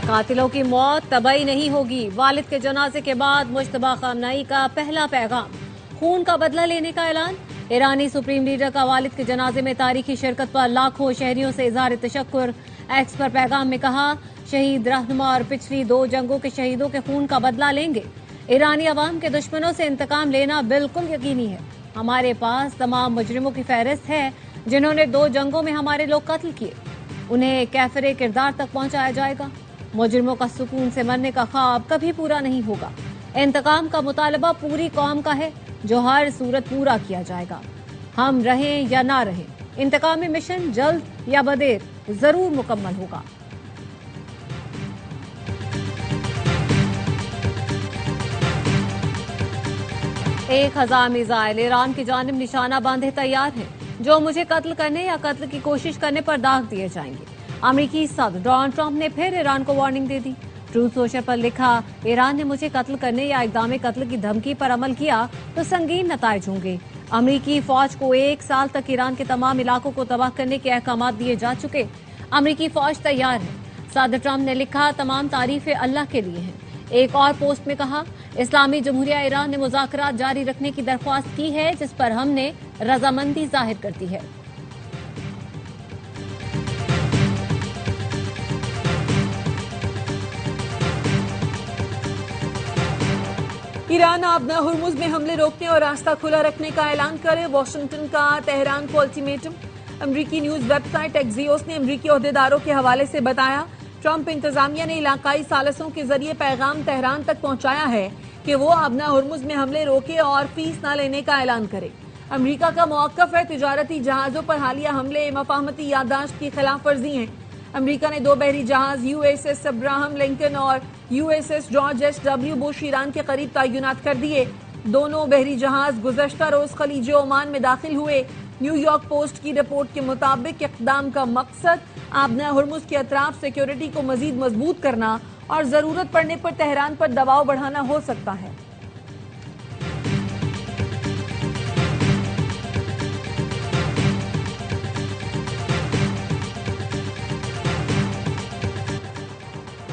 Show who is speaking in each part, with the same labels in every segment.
Speaker 1: कातिलों की मौत तबाही नहीं होगी। वालिद के जनाजे के बाद मुश्तबा खामनाई का पहला पैगाम, खून का बदला लेने का ऐलान। ईरानी सुप्रीम लीडर का वालिद के जनाजे में तारीखी शिरकत पर लाखों शहरियों से इजहार तशक्कुर। एक्स पर पैगाम में कहा, शहीद रहनुमा और पिछली 2 जंगों के शहीदों के खून का बदला लेंगे। ईरानी अवाम के दुश्मनों से इंतकाम लेना बिल्कुल यकीनी है। हमारे पास तमाम मुजरिमों की फहरिस्त है जिन्होंने 2 जंगों में हमारे लोग कत्ल किए। उन्हें कैफरे किरदार तक पहुंचाया जाएगा। मुजरिमों का सुकून से मरने का ख्वाब कभी पूरा नहीं होगा। इंतकाम का मुतालबा पूरी कौम का है जो हर सूरत पूरा किया जाएगा। हम रहें या ना रहें, इंतकामी मिशन जल्द या बदेर जरूर मुकम्मल होगा। एक 1000 मिसाइल ईरान की जानिब निशाना बांधे तैयार हैं, जो मुझे कत्ल करने या कत्ल की कोशिश करने पर दाग दिए जाएंगे। अमेरिकी सदर डोनाल्ड ट्रंप ने फिर ईरान को वार्निंग दे दी। ट्रूथ सोशल पर लिखा, ईरान ने मुझे कत्ल करने या इक़दाम कत्ल की धमकी पर अमल किया तो संगीन नताइज होंगे। अमेरिकी फौज को 1 साल तक ईरान के तमाम इलाकों को तबाह करने के अहकाम दिए जा चुके। अमेरिकी फौज तैयार है। सदर ट्रंप ने लिखा, तमाम तारीफें अल्लाह के लिए हैं। एक और पोस्ट में कहा, इस्लामी जमहूरिया ईरान ने मुज़ाकरात जारी रखने की दरख्वास्त की है, जिस पर हमने रजामंदी जाहिर कर दी है।
Speaker 2: ईरान आबना हुर्मुज में हमले रोकने और रास्ता खुला रखने का ऐलान करे। वाशिंगटन का तेहरान को अल्टीमेटम। अमरीकी न्यूज वेबसाइट एक्सियोस ने अमरीकी ओहदेदारों के हवाले से बताया, ट्रंप इंतजामिया ने इलाकाई सालसों के जरिए पैगाम तेहरान तक पहुंचाया है कि वो आबना हुर्मुज में हमले रोके और फीस न लेने का ऐलान करे। अमरीका का मौक़िफ़ है, तिजारती जहाजों पर हालिया हमले मफाहमती याददाश्त की खिलाफ वर्जी हैं। अमरीका ने 2 बहरी जहाज USS अब्राहम लिंकन और USS George H.W. Bush Iran के करीब तैनात कर दिए। दोनों बहरी जहाज गुज़श्ता रोज खलीज ओमान में दाखिल हुए। न्यूयॉर्क पोस्ट की रिपोर्ट के मुताबिक इक़दाम का मकसद आबना हुर्मुज के अतराफ सिक्योरिटी को मजीद मजबूत करना और जरूरत पड़ने पर तेहरान पर दबाव बढ़ाना हो सकता है।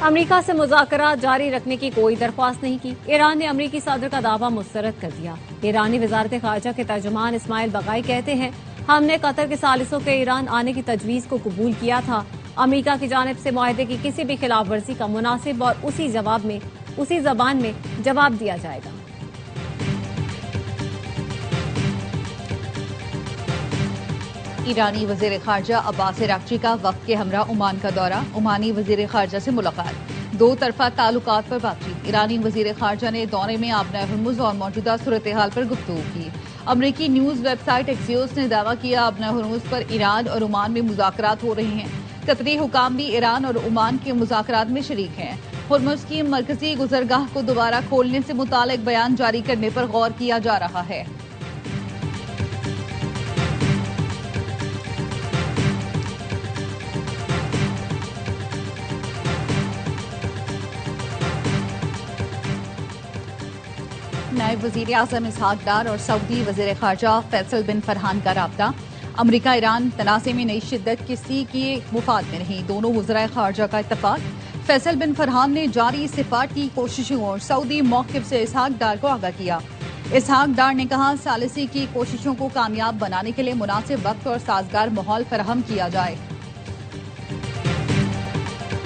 Speaker 1: अमेरिका से मुज़ाकरात जारी रखने की कोई दरख्वास्त नहीं की। ईरान ने अमेरिकी सदर का दावा मुस्तरद कर दिया। ईरानी वजारत खारजा के तर्जुमान इस्माइल बगाई कहते हैं, हमने कतर के सालिसों के ईरान आने की तजवीज़ को कबूल किया था। अमेरिका की जानिब से मुआहदे की किसी भी खिलाफ वर्जी का मुनासिब और उसी जबान में जवाब दिया जाएगा।
Speaker 3: ईरानी वजीर खारजा अब्बास अरागची का वक्त के हमरा ओमान का दौरा, ओमानी वजीर खारजा से मुलाकात, 2 तरफा ताल्लुकात पर बातचीत। ईरानी वजीर खारजा ने दौरे में आबना हुर्मुज और मौजूदा सूरत हाल पर गुफ्तगू की। अमरीकी न्यूज वेबसाइट एक्सियोस ने दावा किया, आबना हुर्मुज पर ईरान और ओमान में मुज़ाकरात हो रहे हैं। कतरी हुकाम भी ईरान और ओमान के मुज़ाकरात में शरीक हैं। हुर्मुज की मरकजी गुजरगाह को दोबारा खोलने से मुतालिक बयान जारी करने पर गौर किया जा रहा है। नायब वजीर आजम इसहाक डार और सऊदी वजीर खारजा फैसल बिन फरहान का राब्ता। अमरीका ईरान तनाज़े में नई शिद्दत किसी के मुफाद में नहीं, दोनों वज़राए खारजा का इत्तफाक। फैसल बिन फरहान ने जारी सिफारती की कोशिशों और सऊदी मौक़िफ़ से इसहाक डार को आगाह किया। इसहाक डार ने कहा, सालिसी की कोशिशों को कामयाब बनाने के लिए मुनासिब वक्त और साजगार माहौल फराहम किया जाए।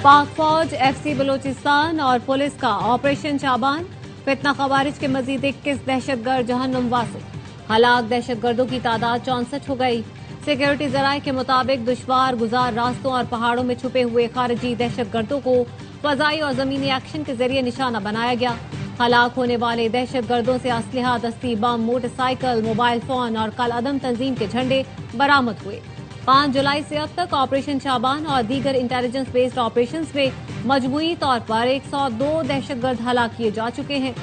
Speaker 1: पाक फौज, FC बलोचिस्तान और पुलिस का ऑपरेशन शाबान। फितना खवारिज के मजीद 21 दहशतगर्द जहन्नुम वासिल। हलाक दहशतगर्दों की तादाद 64 हो गई। सिक्योरिटी जराये के मुताबिक दुश्वार गुजार रास्तों और पहाड़ों में छुपे हुए खारिजी दहशतगर्दों को फजाई और जमीनी एक्शन के जरिए निशाना बनाया गया। हलाक होने वाले दहशतगर्दों से असलहा, दस्ती बम, मोटरसाइकिल, मोबाइल फोन और कल अदम तंजीम के झंडे बरामद हुए। 5 जुलाई से अब तक ऑपरेशन शाबान और दीगर इंटेलिजेंस बेस्ड ऑपरेशंस में मजमूई तौर पर 102 दहशतगर्द हलाक किए जा चुके हैं।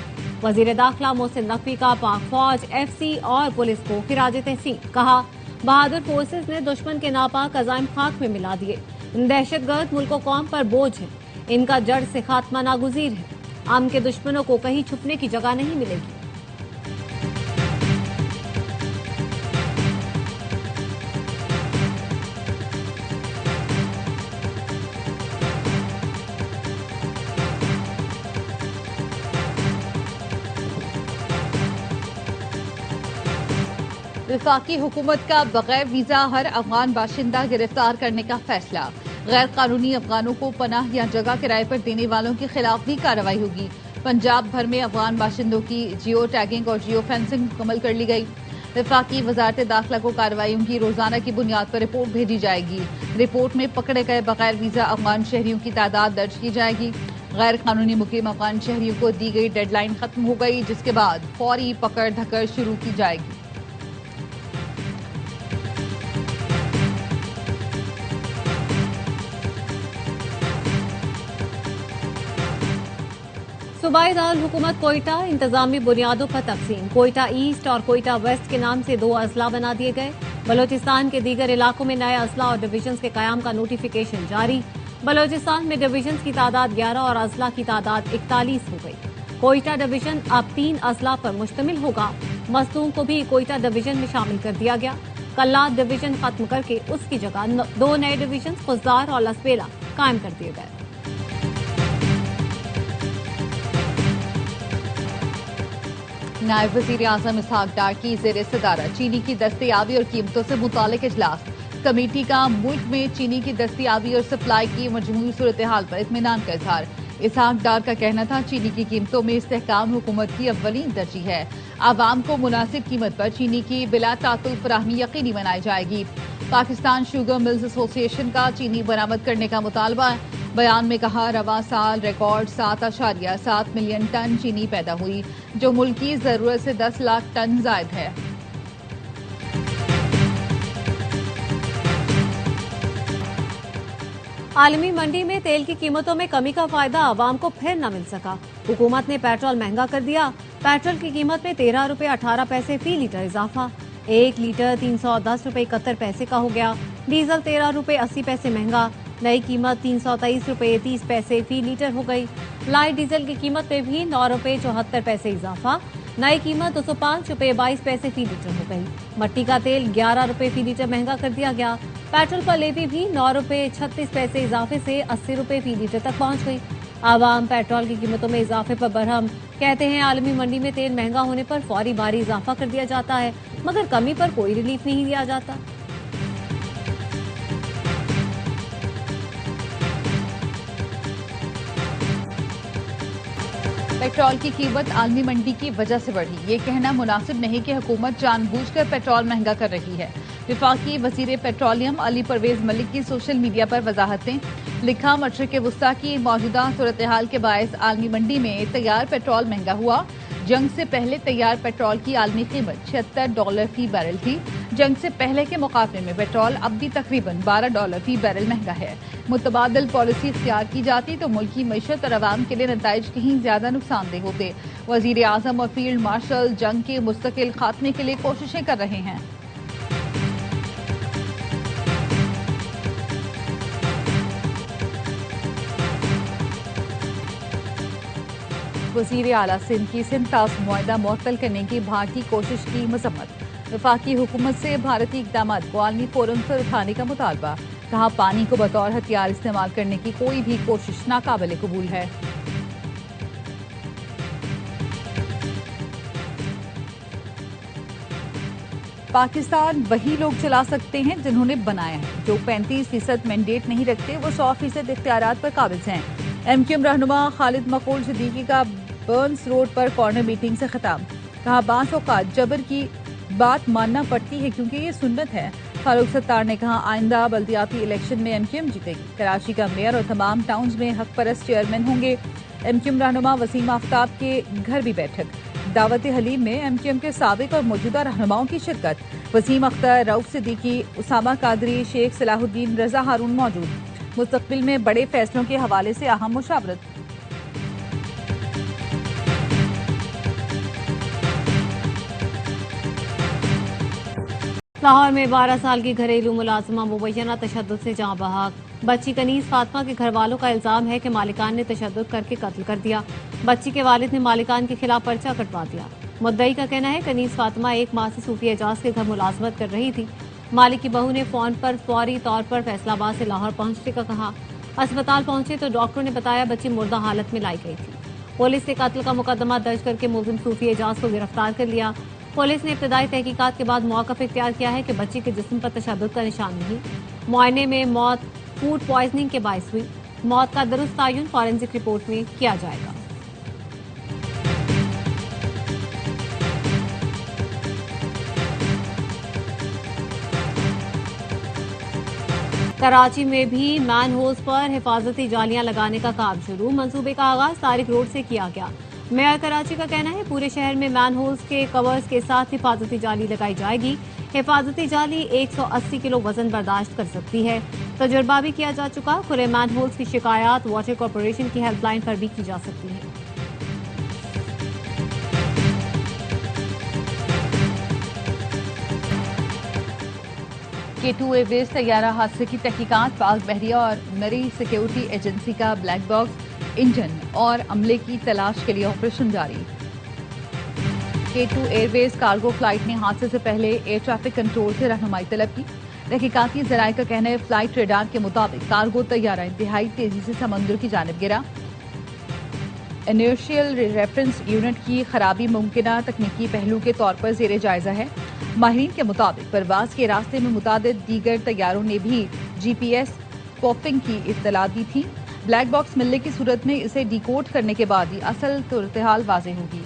Speaker 1: वजीर दाखिला मोहसिन नकवी का पाक फौज, FC और पुलिस को खिराज तहसीन। कहा, बहादुर फोर्सेस ने दुश्मन के नापाक अज़ाइम खाक में मिला दिए। दहशतगर्द मुल्क कौम पर बोझ है, इनका जड़ से खात्मा नागुजीर है। आम के दुश्मनों को कहीं छुपने की जगह नहीं मिलेगी।
Speaker 3: वफाकी हुकूमत का बगैर वीजा हर अफगान बाशिंदा गिरफ्तार करने का फैसला। गैर कानूनी अफगानों को पनाह या जगह किराए पर देने वालों के खिलाफ भी कार्रवाई होगी। पंजाब भर में अफगान बाशिंदों की जियो टैगिंग और जियो फेंसिंग मुकम्मल कर ली गई। वफाकी वजारत दाखिला को कार्रवाइयों की रोजाना की बुनियाद पर रिपोर्ट भेजी जाएगी। रिपोर्ट में पकड़े गए बगैर वीजा अफगान शहरियों की तादाद दर्ज की जाएगी। गैर कानूनी मुकीम अफगान शहरियों को दी गई डेडलाइन खत्म हो गई, जिसके बाद फौरी पकड़ धकड़ शुरू की जाएगी।
Speaker 1: सूबाई दारुल हुकूमत कोयटा इंतजामी बुनियादों पर तकसीम। कोयटा ईस्ट और कोयटा वेस्ट के नाम से 2 अजला बना दिए गए। बलोचिस्तान के दीगर इलाकों में नए अजला और डिवीजन के कयाम का नोटिफिकेशन जारी। बलोचिस्तान में डिवीजन की तादाद 11 और अजला की तादाद 41 हो गई। कोयटा डिवीजन अब 3 अजला पर मुश्तमिल होगा। मजदूम को भी कोयटा डिवीजन में शामिल कर दिया गया। कल्लात डिवीजन खत्म करके उसकी जगह 2 नए डिवीजन खुजदार और लसबेला कायम कर दिए गए।
Speaker 3: नायब वजीर आजम इसहाक डार की ज़ेर सदारत चीनी की दस्तयाबी और कीमतों से मुतालिक इजलास। कमेटी का मुल्क में चीनी की दस्तयाबी और सप्लाई की मजमूई सूरत हाल पर इत्मीनान का इजहार। इसहाक डार का कहना था चीनी की कीमतों में इस्तेहकाम हुकूमत की अव्वलीन तरजीह है। आवाम को मुनासिब कीमत पर चीनी की बिला तातुल फराहमी यकीनी बनाई जाएगी। पाकिस्तान शुगर मिल्स एसोसिएशन का चीनी बरामद करने का मुतालबा है। बयान में कहा रवा साल रिकॉर्ड 7.7 मिलियन टन चीनी पैदा हुई, जो मुल्क की जरूरत से 10 लाख टन जायद है।
Speaker 1: आलमी मंडी में तेल की कीमतों में कमी का फायदा आवाम को फिर न मिल सका। हुकूमत ने पेट्रोल महंगा कर दिया। पेट्रोल की कीमत में 13 रुपए 18 पैसे फी लीटर इजाफा। 1 लीटर 310 रुपए 71 पैसे का हो गया। डीजल 13 रुपए 80 पैसे महंगा। नई कीमत 323 रुपए 30 पैसे फी लीटर हो गई। लाइट डीजल की कीमत में भी 9 रुपए 74 पैसे इजाफा। नई कीमत 205 रुपए 22 पैसे फी लीटर हो गई। मट्टी का तेल 11 रुपए फी लीटर महंगा कर दिया गया। पेट्रोल पर लेवी भी 9 रुपए 36 पैसे इजाफे से 80 रुपए फी लीटर तक पहुंच गई। आवाम पेट्रोल की कीमतों में इजाफे पर बरहम। कहते हैं आलमी मंडी में तेल महंगा होने पर फौरी भारी इजाफा कर दिया जाता है, मगर कमी पर कोई रिलीफ नहीं दिया जाता।
Speaker 3: पेट्रोल की कीमत आलमी मंडी की वजह से बढ़ी। ये कहना मुनासिब नहीं कि हुकूमत जानबूझकर पेट्रोल महंगा कर रही है। विफाकी वजीर पेट्रोलियम अली परवेज मलिक की सोशल मीडिया पर वजाहतें। लिखा मशरिक वस्ता की मौजूदा सूरत हाल के बायस आलमी मंडी में तैयार पेट्रोल महंगा हुआ। जंग से पहले तैयार पेट्रोल की आलमी कीमत $76 फी बैरल थी। जंग से पहले के मुकाबले में पेट्रोल अब भी तकरीबन $12 फी बैरल महंगा है। मुतबादल पॉलिसी इख्तियार की जाती तो मुल्क की मईशत और आवाम के लिए नताइज कहीं ज्यादा नुकसानदेह होते। वजीर आजम और फील्ड मार्शल जंग के मुस्तकिल खात्मे के लिए कोशिशें कर रहे हैं। वजीर आला सिंध की सिंध तास मुआहदा मुअत्तल करने की भारतीय कोशिश की मजम्मत। वफाकी हुकूमत से भारतीय इकदाम को आलमी फोरम पर उठाने का मुतालबा। कहा पानी को बतौर हथियार इस्तेमाल करने की कोई भी कोशिश नाकाबिले कबूल है। पाकिस्तान वही लोग चला सकते हैं जिन्होंने बनाया है। जो 35% मैंडेट नहीं रखते वो 100% इख्तियारात पर काबिज हैं। एमक्यूएम रहनुमा खालिद मकबूल सिद्दीकी का बर्न्स रोड पर कॉर्नर मीटिंग से खिताब। कहा बास औकात जबर की बात मानना पड़ती है क्योंकि ये सुन्नत है। फारूक सत्तार ने कहा आइंदा बल्दियाती इलेक्शन में एमक्यूएम जीतेगी। कराची का मेयर और तमाम टाउन्स में हक परस्त चेयरमैन होंगे। एमक्यूएम रहनुमा वसीम आफ्ताब के घर भी बैठक। दावत हलीम में एमक्यूएम के साबिक और मौजूदा रहनुमाओं की शिरकत। वसीम अख्तर, रऊफ सिद्दीकी, उसामा कादरी, शेख सलाहुद्दीन, रजा हारून मौजूद। मुस्तकबिल में बड़े फैसलों के हवाले से अहम मुशावरत।
Speaker 1: लाहौर में 12 साल की घरेलू मुलाजिमा मुबैना तशद्दुद से जाँ बहक। बच्ची कनीज फातिमा के घर वालों का इल्जाम है कि मालिकान ने तशद्दुद करके कत्ल कर दिया। बच्ची के वालिद ने मालिकान के खिलाफ पर्चा कटवा दिया। मुद्दई का कहना है कनीज फातिमा 1 माह से सूफी एजाज के घर मुलाजमत कर रही थी। मालिक की बहू ने फोन पर फौरी तौर पर फैसलाबाद से लाहौर पहुंचने का कहा। अस्पताल पहुंचे तो डॉक्टरों ने बताया बच्ची मुर्दा हालत में लाई गई थी। पुलिस ने कत्ल का मुकदमा दर्ज करके मुलजिम सूफी एजाज को गिरफ्तार कर लिया। पुलिस ने इब्तदाई तहकीकात के बाद मौका इख्तियार किया है कि बच्ची के जिस्म पर तशद्दुद का निशान नहीं। मुआयने में मौत फूड पॉइजनिंग के बायस हुई। मौत का दुरुस्त तयन फॉरेंसिक रिपोर्ट में किया जाएगा। कराची में भी मैन होल्स पर हिफाजती जालियां लगाने का काम शुरू। मंसूबे का आगाज तारिक रोड से किया गया। मेयर कराची का कहना है पूरे शहर में मैन होल्स के कवर्स के साथ हिफाजती जाली लगाई जाएगी। हिफाजती जाली 180 किलो वजन बर्दाश्त कर सकती है। तजुर्बा भी किया जा चुका। खुले मैन होल्स की शिकायत वाटर कॉरपोरेशन की हेल्पलाइन पर भी की जा सकती है।
Speaker 3: K2 एयरवेज तैयारा हादसे की तहकीकात। पाक बहरिया और मरी सिक्योरिटी एजेंसी का ब्लैक बॉक्स इंजन और अमले की तलाश के लिए ऑपरेशन जारी। K2 एयरवेज कार्गो फ्लाइट ने हादसे से पहले एयर ट्रैफिक कंट्रोल से रहनुमाई तलब की। तहकीकाती जराये का कहना है फ्लाइट रेडार के मुताबिक कार्गो तैयारा इंतहाई तेजी से समुद्र की जानिब गिरा। इनर्शियल रेफरेंस यूनिट की खराबी मुमकिन तकनीकी पहलू के तौर पर जेर जायजा है। माहिरीन के मुताबिक परवाज के रास्ते में मुतादिद दीगर तैयारों ने भी GPS पॉपिंग की इत्तला दी थी। ब्लैक बॉक्स मिलने की सूरत में इसे डिकोड करने के बाद ही असल सूरत-ए-हाल वाज़ेह होगी।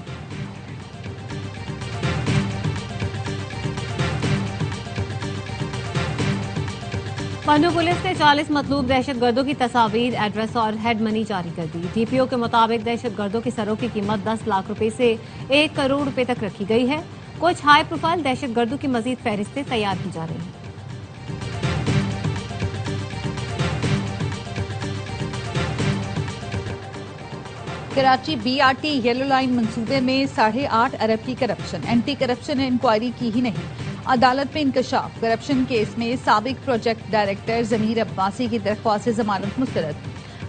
Speaker 1: पंडू पुलिस ने 40 मतलूब दहशतगर्दों की तस्वीर, एड्रेस और हेड मनी जारी कर दी। DPO के मुताबिक दहशतगर्दों की सरों की कीमत 10 लाख रुपए से 1 करोड़ रुपए तक रखी गई है। कुछ हाई प्रोफाइल दहशतगर्दों की मजीद फहरिस्तें तैयार की जा रही हैं।
Speaker 3: कराची BRT येलो लाइन मंसूबे में 8.5 अरब की करप्शन। एंटी करप्शन ने इंक्वायरी की ही नहीं। अदालत में इंकशाफ। करप्शन केस में साबिक प्रोजेक्ट डायरेक्टर जमीर अब्बासी की दरख्वास्त से जमानत मुस्तरद।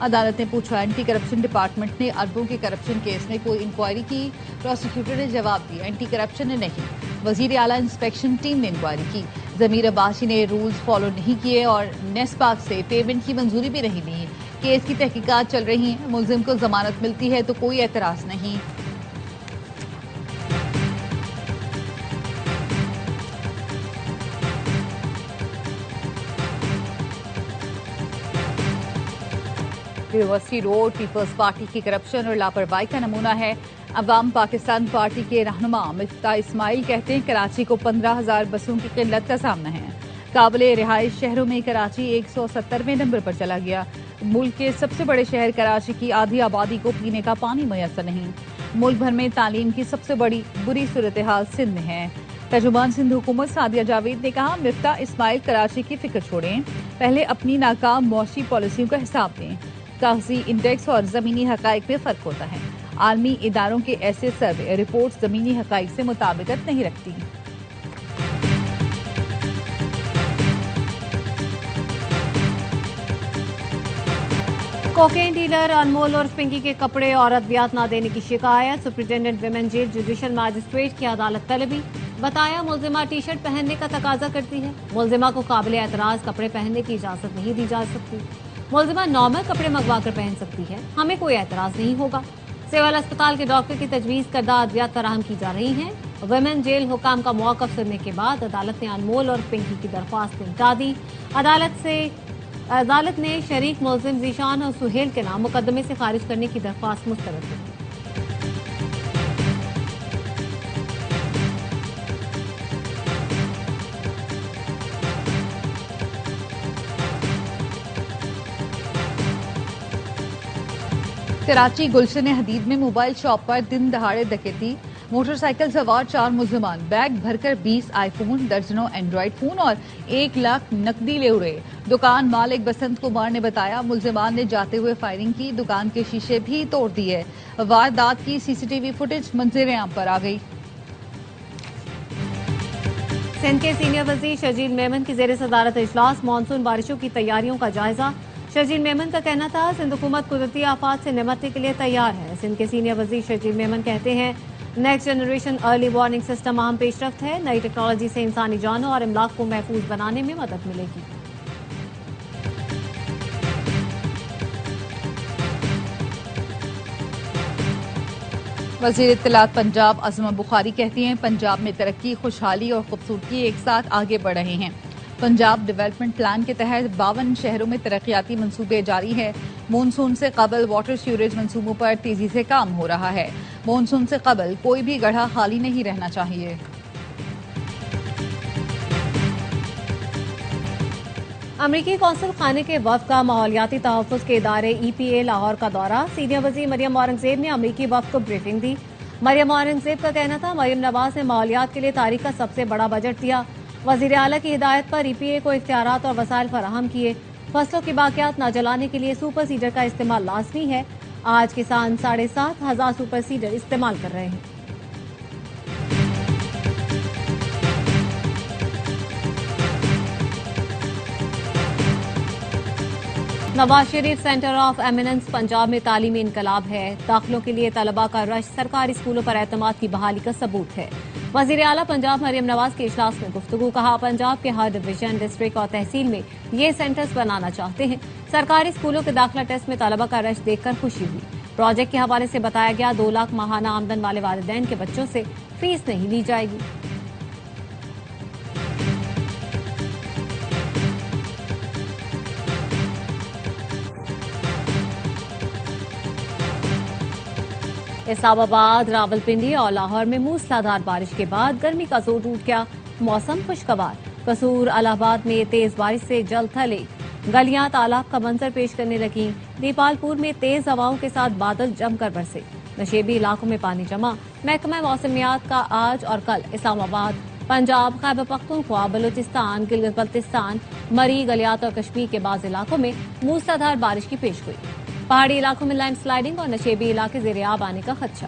Speaker 3: अदालत ने पूछा एंटी करप्शन डिपार्टमेंट ने अरबों के करप्शन केस में कोई इंक्वायरी की। प्रोसिक्यूटर ने जवाब दिया एंटी करप्शन ने नहीं। वजीर आला इंस्पेक्शन टीम ने इंक्वायरी की। जमीर अब्बासी ने रूल्स फॉलो नहीं किए और नेस्पाक से पेमेंट की मंजूरी भी नहीं दी। केस की तहकीकात चल रही है। मुलजिम को जमानत मिलती है तो कोई एतराज नहीं। यूनिवर्सिटी रोड पीपल्स पार्टी की करप्शन और लापरवाही का नमूना है। अवाम पाकिस्तान पार्टी के रहनुमा मिफ्ता इस्माइल कहते हैं कराची को 15,000 बसों की किल्लत का सामना है। काबिले रिहाइश शहरों में कराची 170वें नंबर पर चला गया। मुल्क के सबसे बड़े शहर कराची की आधी आबादी को पीने का पानी मैसर नहीं। मुल्क भर में तालीम की सबसे बड़ी बुरी सूरत हाल सिंध में है। तर्जुमान सिंध हुकूमत सादिया जावेद ने कहा मिफ्ता इस्माइल कराची की फिक्र छोड़ें, पहले अपनी नाकाम मौशी पॉलिसियों का हिसाब दें। कागजी इंडेक्स और जमीनी हकाइक में फर्क होता है। आलमी इदारों के ऐसे सर्वे रिपोर्ट जमीनी हकाइक से मुताबिकत नहीं रखती।
Speaker 1: कोकेन डीलर अनमोल और पिंकी के कपड़े और अद्वियात ना देने की शिकायत। Superintendent women jail judicial magistrate की अदालत तलबी। बताया मुलजिमा टी शर्ट पहनने का तकाजा करती है। मुलजिमा को काबिल एतराज कपड़े पहनने की इजाजत नहीं दी जा सकती। मुलजिमा नॉर्मल कपड़े मंगवा कर पहन सकती है, हमें कोई एतराज नहीं होगा। सिविल अस्पताल के डॉक्टर की तजवीज करदा अद्वियात फराहम की जा रही हैं। विमेन जेल हुकाम का मौक़िफ़ सुनने के बाद अदालत ने अनमोल और पिंकी की दरख्वास्त निपटा दी। अदालत ने शरीक मुलजिम जीशान और सुहेल के नाम मुकदमे से खारिज करने की दरख्वास्त मुस्तरद कर दी।
Speaker 3: कराची गुलशन हदीद में मोबाइल शॉप पर दिन दहाड़े डकैती। मोटरसाइकिल सवार 4 मुलजिमान बैग भरकर 20 आईफोन, दर्जनों एंड्रॉइड फोन और 1 लाख नकदी ले उड़े। दुकान मालिक बसंत कुमार ने बताया मुलजिमान ने जाते हुए फायरिंग की, दुकान के शीशे भी तोड़ दिए। वारदात की CCTV फुटेज मंजर आम पर आ गई।
Speaker 1: सिंध के सीनियर वजीर शर्जील मेमन की जेर सदारत इजलास। मानसून बारिशों की तैयारियों का जायजा। शर्जील मेमन का कहना था सिंध हुकूमत कुदरती आफात से निपटने के लिए तैयार है। सिंध के सीनियर वजीर शर्जील मेमन कहते हैं next generation early warning system अहम पेशरफ्त है। नई टेक्नोलॉजी से इंसानी जानों और इमलाक को महफूज बनाने में मदद मिलेगी।
Speaker 3: वज़ीर इत्तलात पंजाब अज़मा बुखारी कहती हैं, पंजाब में तरक्की, खुशहाली और खूबसूरती एक साथ आगे बढ़ रहे हैं। पंजाब डेवलपमेंट प्लान के तहत 52 शहरों में तरक्याती मंसूबे जारी है। मानसून से कबल वाटर सीवरेज मंसूबों पर तेजी से काम हो रहा है। मानसून से कबल कोई भी गड्ढा खाली नहीं रहना चाहिए।
Speaker 1: अमरीकी कौंसल खाने के वफ़द का माहौलियाती तहफ़्फ़ुज़ के इदारे EPA लाहौर का दौरा। सीनियर वज़ीर मरियम औरंगज़ेब ने अमरीकी वफ़द को ब्रीफिंग दी। मरियम औरंगज़ेब का कहना था, मरियम नवाज ने माहौलियात के लिए तारीख का सबसे बड़ा बजट दिया। वज़ीर आला की हिदायत पर EPA को इख्तियारात और वसाइल फराहम किए। फसलों की बाकियात न जलाने के लिए सुपर सीडर का इस्तेमाल लाजमी है। आज किसान 7,500 सुपर सीडर इस्तेमाल कर रहे हैं। Nawaz Sharif centre of eminence Punjab में तालीमी इनकलाब है। दाखिलों के लिए तलबा का रश सरकारी स्कूलों पर एतमाद की बहाली का सबूत है। वज़ीर आला पंजाब मरियम नवाज के इजलास में गुफ्तगू। कहा, पंजाब के हर डिवीजन, डिस्ट्रिक्ट और तहसील में ये सेंटर्स बनाना चाहते हैं। सरकारी स्कूलों के दाखिला टेस्ट में तलबा का रश देखकर खुशी हुई। प्रोजेक्ट के हवाले से बताया गया, 2 लाख माहाना आमदन वाले वालिदैन के बच्चों से फीस नहीं ली जाएगी। इस्लामाबाद, रावलपिंडी और लाहौर में मूसलाधार बारिश के बाद गर्मी का जोर टूट गया। मौसम खुशगवार। कसूर, इलाहाबाद में तेज बारिश से जल थले, गलियां तालाब का मंजर पेश करने लगी। दीपालपुर में तेज हवाओं के साथ बादल जमकर बरसे। नशेबी इलाकों में पानी जमा। महकमा मौसमियात का आज और कल इस्लामाबाद, पंजाब, खैबर पख्तूनख्वा, बलूचिस्तान, गिलगित बल्तिस्तान, मरी, गलियात और कश्मीर के बाज़ इलाकों में मूसलाधार बारिश की पेशगोई। पहाड़ी इलाकों में लैंडस्लाइडिंग और नशेबी इलाके ज़ेरे आब आने का खदशा।